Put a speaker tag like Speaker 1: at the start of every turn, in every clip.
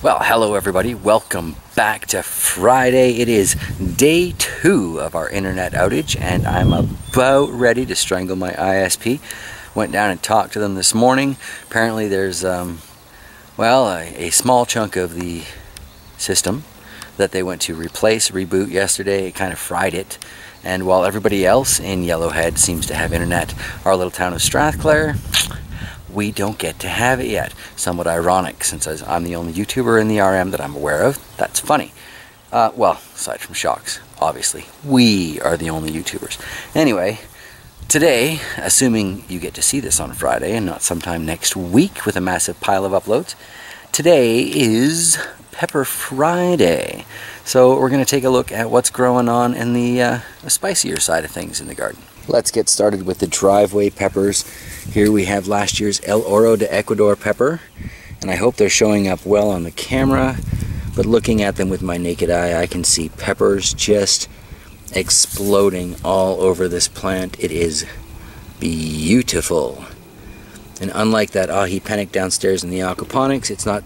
Speaker 1: Well, hello everybody. Welcome back to Friday. It is day 2 of our internet outage and I'm about ready to strangle my ISP. Went down and talked to them this morning. Apparently there's a small chunk of the system that they went to reboot yesterday. It kind of fried it. And while everybody else in Yellowhead seems to have internet, our little town of Strathclair, we don't get to have it yet. Somewhat ironic, since I'm the only YouTuber in the RM that I'm aware of. That's funny. Well, aside from Shocks, obviously. We are the only YouTubers. Anyway, today, assuming you get to see this on Friday and not sometime next week with a massive pile of uploads, today is Pepper Friday. So we're going to take a look at what's growing on in the spicier side of things in the garden. Let's get started with the driveway peppers. Here we have last year's El Oro de Ecuador pepper, and I hope they're showing up well on the camera, but looking at them with my naked eye, I can see peppers just exploding all over this plant. It is beautiful. And unlike that ahi panic downstairs in the aquaponics, it's not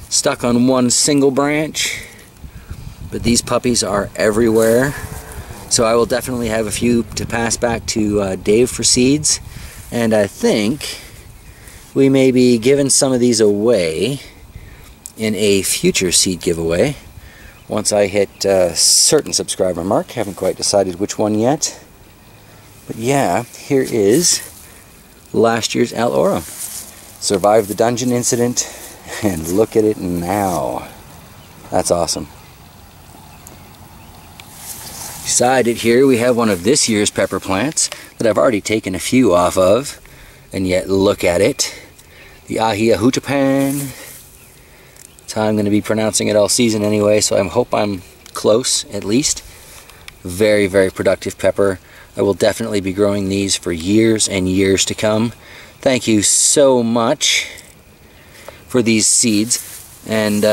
Speaker 1: stuck on one single branch, but these puppies are everywhere. So I will definitely have a few to pass back to Dave for seeds, and I think we may be giving some of these away in a future seed giveaway once I hit a certain subscriber mark. Haven't quite decided which one yet, but yeah, here is last year's El Oro. Survived the dungeon incident, and look at it now. That's awesome. Beside it here we have one of this year's pepper plants that I've already taken a few off of, and yet look at it. The Ahi Ahutapan. That's how I'm going to be pronouncing it all season anyway, so I hope I'm close at least. Very, very productive pepper. I will definitely be growing these for years and years to come. Thank you so much for these seeds and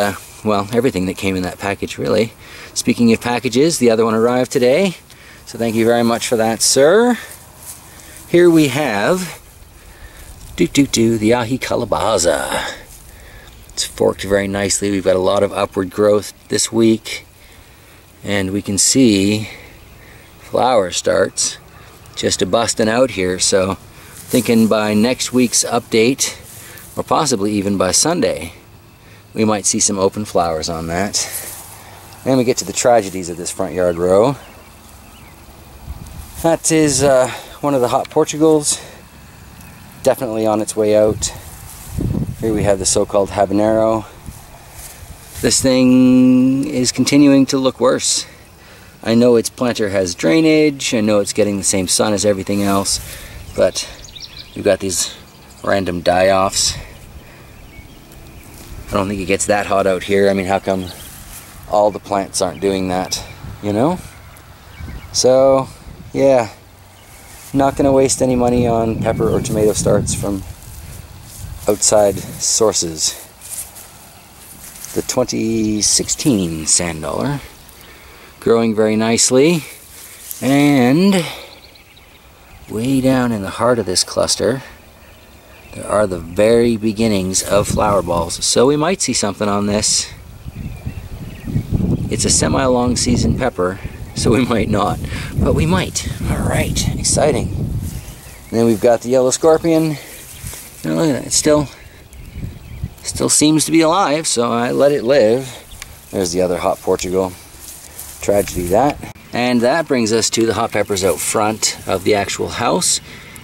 Speaker 1: well, everything that came in that package really. Speaking of packages, the other one arrived today, so thank you very much for that, sir. Here we have the Ahi Calabaza. It's forked very nicely. We've got a lot of upward growth this week, and we can see flower starts just a-busting out here, so thinking by next week's update, or possibly even by Sunday, we might see some open flowers on that. Then we get to the tragedies of this front yard row. That is one of the hot Portugals, definitely on its way out. Here we have the so-called habanero. This thing is continuing to look worse. I know its planter has drainage, I know it's getting the same sun as everything else, but we've got these random die-offs. I don't think it gets that hot out here. I mean, how come all the plants aren't doing that, you know? So, yeah, not going to waste any money on pepper or tomato starts from outside sources. The 2016 sand dollar, growing very nicely, and way down in the heart of this cluster, there are the very beginnings of flower balls. So we might see something on this. It's a semi-long season pepper, so we might not, but we might. Alright, exciting. And then we've got the yellow scorpion. You know, look at that, it still seems to be alive, so I let it live. There's the other hot Portugal. Tragedy that. And that brings us to the hot peppers out front of the actual house.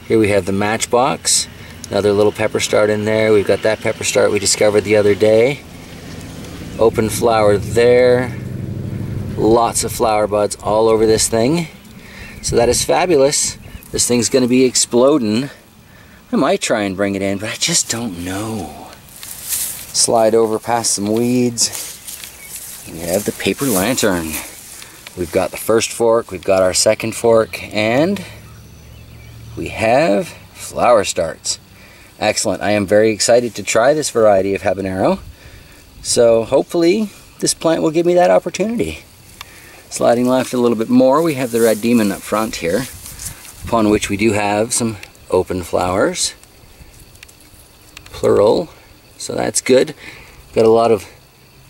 Speaker 1: Here we have the matchbox. Another little pepper start in there. We've got that pepper start we discovered the other day. Open flower there. Lots of flower buds all over this thing. So that is fabulous. This thing's going to be exploding. I might try and bring it in, but I just don't know. Slide over past some weeds. We have the paper lantern. We've got the first fork, we've got our second fork, and we have flower starts. Excellent. I am very excited to try this variety of habanero. So hopefully this plant will give me that opportunity. Sliding left a little bit more, we have the red demon up front here, upon which we do have some open flowers. Plural. So that's good. Got a lot of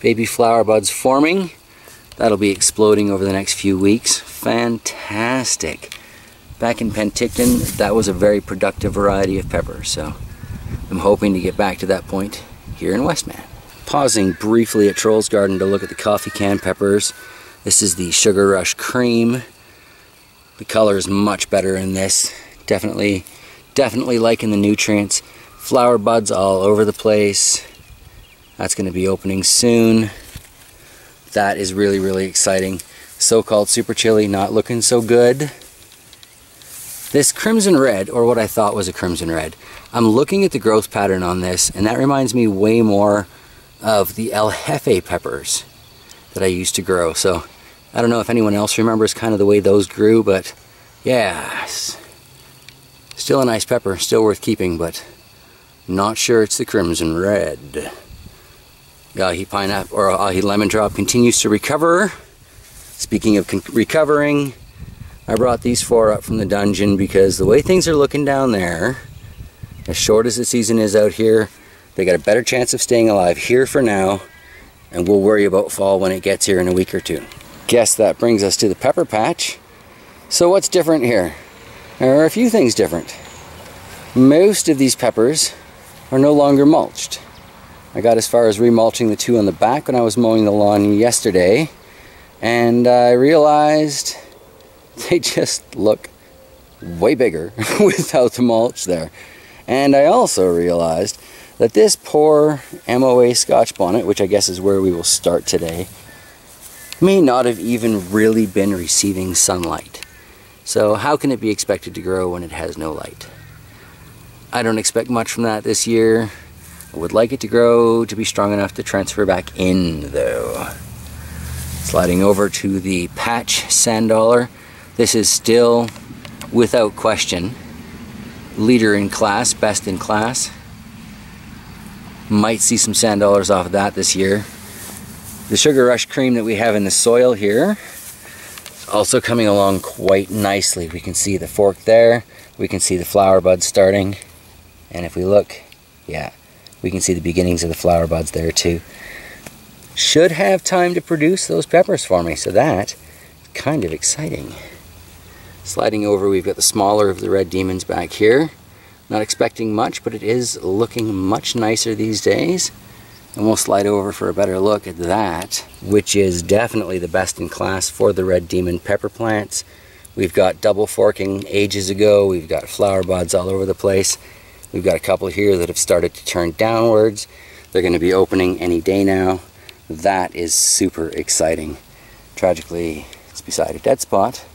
Speaker 1: Baby flower buds forming. That'll be exploding over the next few weeks. Fantastic. Back in Penticton, that was a very productive variety of pepper, so I'm hoping to get back to that point here in Westman. Pausing briefly at Trolls Garden to look at the coffee can peppers. This is the Sugar Rush Cream. The color is much better in this. Definitely liking the nutrients. Flower buds all over the place. That's going to be opening soon. That is really, really exciting. So-called Super Chili not looking so good. This Crimson Red, or what I thought was a Crimson Red, I'm looking at the growth pattern on this, and that reminds me way more of the El Jefe peppers that I used to grow. So I don't know if anyone else remembers kind of the way those grew, but yeah, still a nice pepper, still worth keeping, but not sure it's the Crimson Red. The Ahi Pineapple, or Ahi Lemon Drop, continues to recover. Speaking of recovering, I brought these 4 up from the dungeon because the way things are looking down there, as short as the season is out here, they got a better chance of staying alive here for now, and we'll worry about fall when it gets here in a week or two. Guess that brings us to the pepper patch. So what's different here? There are a few things different. Most of these peppers are no longer mulched. I got as far as remulching the 2 on the back when I was mowing the lawn yesterday, and I realized they just look way bigger without the mulch there. And I also realized that this poor MOA Scotch bonnet, which I guess is where we will start today, may not have even really been receiving sunlight. So how can it be expected to grow when it has no light? I don't expect much from that this year. I would like it to grow to be strong enough to transfer back in though. Sliding over to the patch Sandollar. This is still, without question, leader in class, best in class. Might see some Sandollars off of that this year. The Sugar Rush Cream that we have in the soil here is also coming along quite nicely. We can see the fork there. We can see the flower buds starting. And if we look, yeah, we can see the beginnings of the flower buds there too. Should have time to produce those peppers for me, so that's kind of exciting. Sliding over, we've got the smaller of the red demons back here. Not expecting much, but it is looking much nicer these days. And we'll slide over for a better look at that, which is definitely the best in class for the red demon pepper plants. We've got double forking ages ago. We've got flower buds all over the place. We've got a couple here that have started to turn downwards. They're going to be opening any day now. That is super exciting. Tragically, it's beside a dead spot.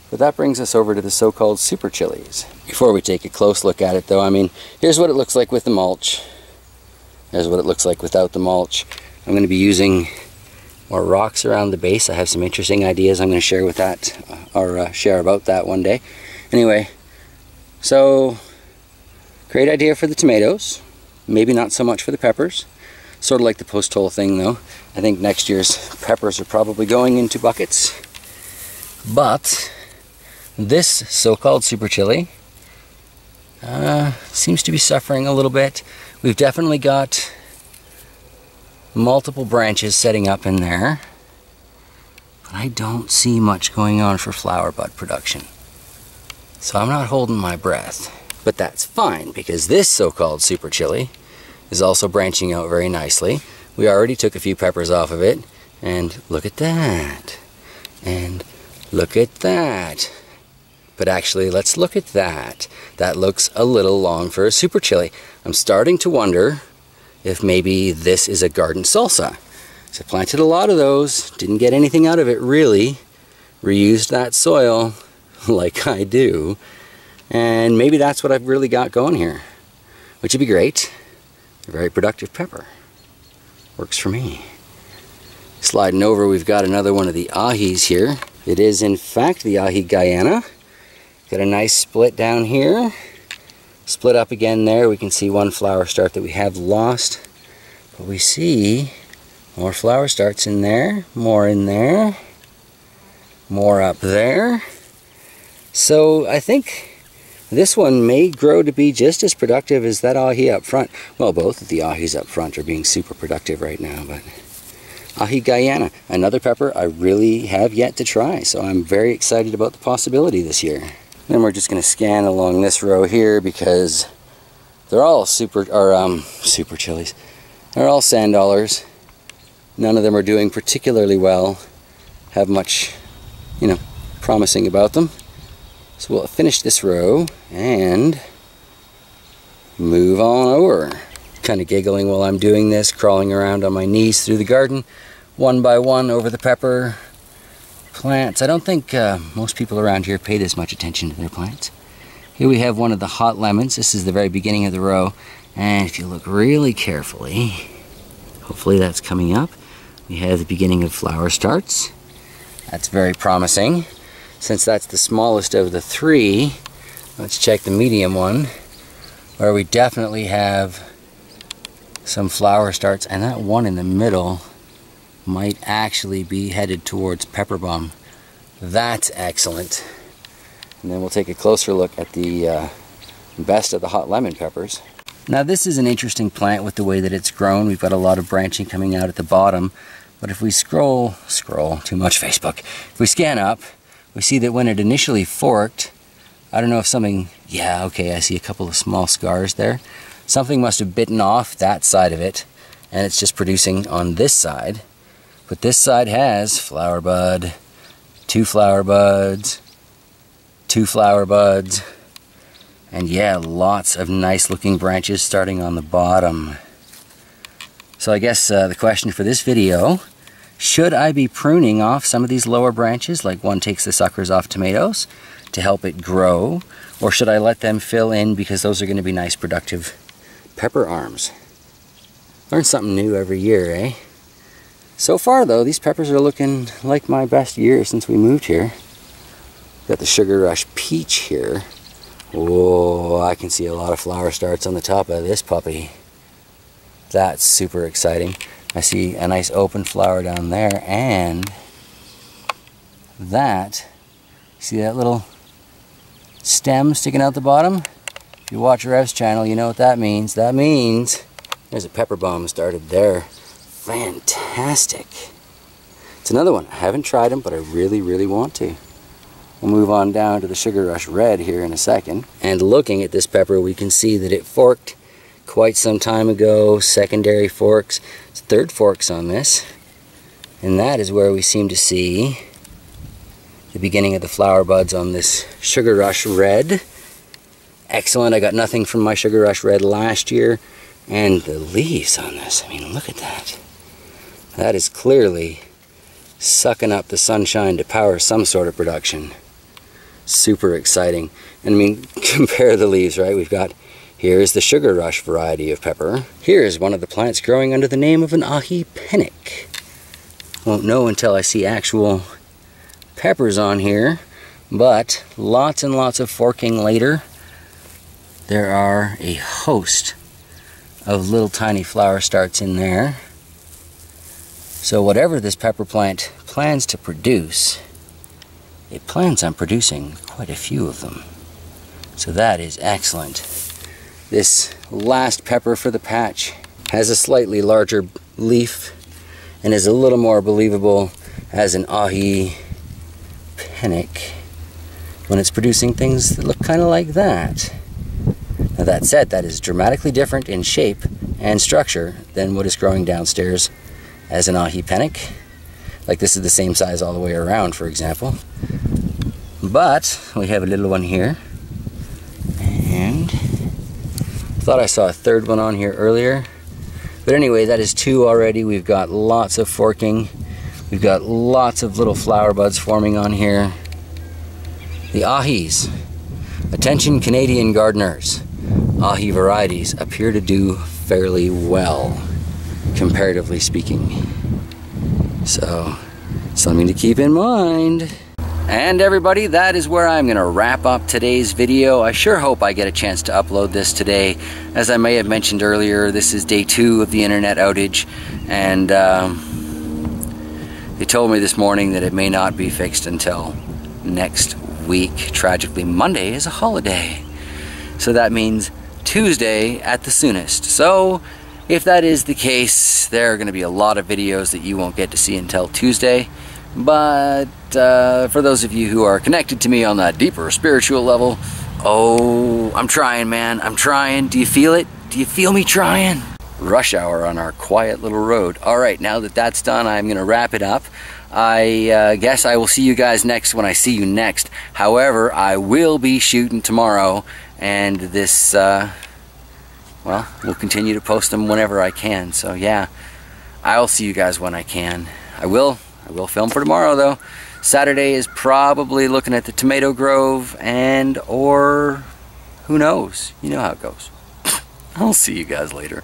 Speaker 1: But that brings us over to the so-called Super Chilies. Before we take a close look at it though, I mean, here's what it looks like with the mulch. There's what it looks like without the mulch. I'm going to be using more rocks around the base. I have some interesting ideas I'm going to share with that, or share about that one day. Anyway, so great idea for the tomatoes. Maybe not so much for the peppers. Sort of like the post hole thing though. I think next year's peppers are probably going into buckets. But this so-called Super Chili seems to be suffering a little bit. We've definitely got multiple branches setting up in there, but I don't see much going on for flower bud production. So I'm not holding my breath, but that's fine because this so-called Super Chili is also branching out very nicely. We already took a few peppers off of it, and look at that, and look at that. But actually, let's look at that. That looks a little long for a Super Chili. I'm starting to wonder if maybe this is a garden salsa. So I planted a lot of those, didn't get anything out of it really, reused that soil like I do, and maybe that's what I've really got going here, which would be great. A very productive pepper. Works for me. Sliding over, we've got another one of the Ahis here. It is in fact the Ahi Guyana. Got a nice split down here. Split up again there. We can see one flower start that we have lost. But we see more flower starts in there. More in there. More up there. So I think this one may grow to be just as productive as that Ahi up front. Well, both of the Ahis up front are being super productive right now, but Ahi Guyana, another pepper I really have yet to try, so I'm very excited about the possibility this year. Then we're just going to scan along this row here because they're all super chilies. They're all sand dollars. None of them are doing particularly well, have much, promising about them. So we'll finish this row and move on over. Kind of giggling while I'm doing this, crawling around on my knees through the garden, one by one over the pepper plants. I don't think most people around here pay this much attention to their plants. Here we have one of the hot lemons. This is the very beginning of the row, and if you look really carefully, hopefully that's coming up, we have the beginning of flower starts. That's very promising. Since that's the smallest of the three, let's check the medium one, where we definitely have some flower starts, and that one in the middle might actually be headed towards pepper balm. That's excellent. And then we'll take a closer look at the best of the hot lemon peppers. Now this is an interesting plant with the way that it's grown. We've got a lot of branching coming out at the bottom, but if we scroll, too much Facebook. If we scan up, we see that when it initially forked, I don't know if something, yeah, okay, I see a couple of small scars there. Something must have bitten off that side of it, and it's just producing on this side. But this side has flower bud, 2 flower buds, 2 flower buds, and yeah, lots of nice looking branches starting on the bottom. So I guess the question for this video, should I be pruning off some of these lower branches, like one takes the suckers off tomatoes, to help it grow? Or should I let them fill in because those are going to be nice productive pepper arms? Learn something new every year, eh? So far though, these peppers are looking like my best year since we moved here. Got the Sugar Rush Peach here. Whoa, I can see a lot of flower starts on the top of this puppy. That's super exciting. I see a nice open flower down there, and that, see that little stem sticking out the bottom? If you watch Rev's channel, you know what that means. That means there's a pepper balm started there. Fantastic. It's another one. I haven't tried them, but I really, really want to. We'll move on down to the Sugar Rush Red here in a second. And looking at this pepper, we can see that it forked quite some time ago. Secondary forks. It's 3rd forks on this. And that is where we seem to see the beginning of the flower buds on this Sugar Rush Red. Excellent. I got nothing from my Sugar Rush Red last year. And the leaves on this, I mean, look at that. That is clearly sucking up the sunshine to power some sort of production. Super exciting. And I mean, compare the leaves, right? We've got, here's the Sugar Rush variety of pepper. Here's one of the plants growing under the name of an ahi pennick. Won't know until I see actual peppers on here, but lots and lots of forking later. There are a host of little tiny flower starts in there. So whatever this pepper plant plans to produce, it plans on producing quite a few of them. So that is excellent. This last pepper for the patch has a slightly larger leaf and is a little more believable as an ahi pennick when it's producing things that look kind of like that. Now that said, that is dramatically different in shape and structure than what is growing downstairs as an ahi pennick. Like this is the same size all the way around, for example. But we have a little one here, and I thought I saw a 3rd one on here earlier. But anyway, that is 2 already. We've got lots of forking. We've got lots of little flower buds forming on here. The ahis. Attention Canadian gardeners. Ahi varieties appear to do fairly well, comparatively speaking. So, something to keep in mind. And everybody, that is where I'm going to wrap up today's video. I sure hope I get a chance to upload this today. As I may have mentioned earlier, this is day 2 of the internet outage, and they told me this morning that it may not be fixed until next week. Tragically, Monday is a holiday. So that means Tuesday at the soonest. So If that is the case, there are going to be a lot of videos that you won't get to see until Tuesday. But for those of you who are connected to me on that deeper spiritual level, oh, I'm trying, man. I'm trying. Do you feel it? Do you feel me trying? Rush hour on our quiet little road. Alright, now that that's done, I'm going to wrap it up. I guess I will see you guys next when I see you next. However, I will be shooting tomorrow, and this, well, we'll continue to post them whenever I can. So yeah, I'll see you guys when I can. I will film for tomorrow though. Saturday is probably looking at the Tomato Grove, and or who knows? You know how it goes. I'll see you guys later.